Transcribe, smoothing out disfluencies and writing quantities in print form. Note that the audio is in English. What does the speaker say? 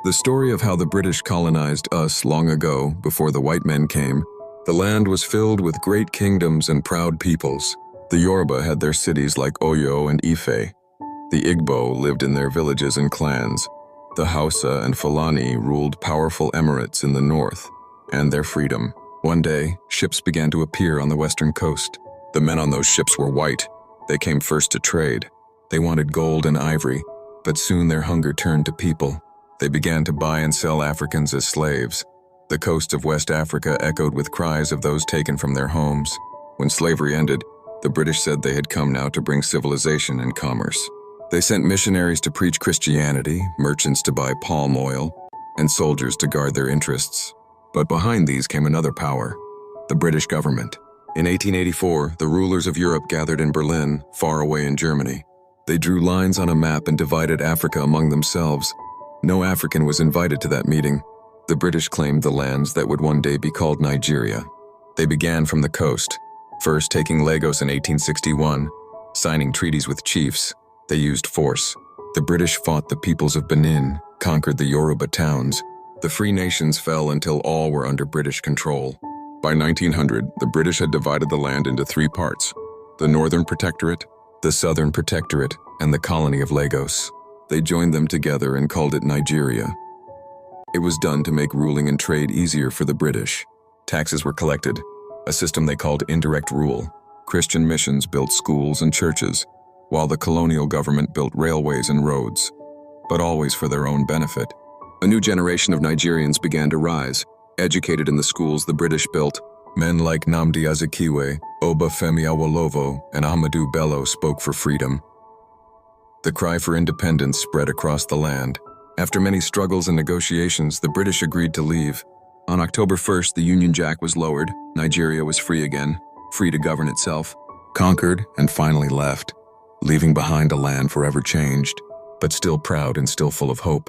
The story of how the British colonized us long ago, before the white men came. The land was filled with great kingdoms and proud peoples. The Yoruba had their cities like Oyo and Ife. The Igbo lived in their villages and clans. The Hausa and Fulani ruled powerful emirates in the north, and their freedom. One day, ships began to appear on the western coast. The men on those ships were white. They came first to trade. They wanted gold and ivory, but soon their hunger turned to people. They began to buy and sell Africans as slaves. The coast of West Africa echoed with cries of those taken from their homes. When slavery ended, the British said they had come now to bring civilization and commerce. They sent missionaries to preach Christianity, merchants to buy palm oil, and soldiers to guard their interests. But behind these came another power, the British government. In 1884, the rulers of Europe gathered in Berlin, far away in Germany. They drew lines on a map and divided Africa among themselves. No African was invited to that meeting. The British claimed the lands that would one day be called Nigeria. They began from the coast, first taking Lagos in 1861, signing treaties with chiefs. They used force. The British fought the peoples of Benin, conquered the Yoruba towns. The free nations fell until all were under British control. By 1900, the British had divided the land into three parts: the Northern Protectorate, the Southern Protectorate, and the colony of Lagos. They joined them together and called it Nigeria. It was done to make ruling and trade easier for the British. Taxes were collected, a system they called indirect rule. Christian missions built schools and churches, while the colonial government built railways and roads, but always for their own benefit. A new generation of Nigerians began to rise, educated in the schools the British built. Men like Nnamdi Azikiwe, Obafemi Awolowo, and Ahmadu Bello spoke for freedom. The cry for independence spread across the land. After many struggles and negotiations, the British agreed to leave. On October 1st, the Union Jack was lowered. Nigeria was free again, free to govern itself. Conquered and finally left, leaving behind a land forever changed, but still proud and still full of hope.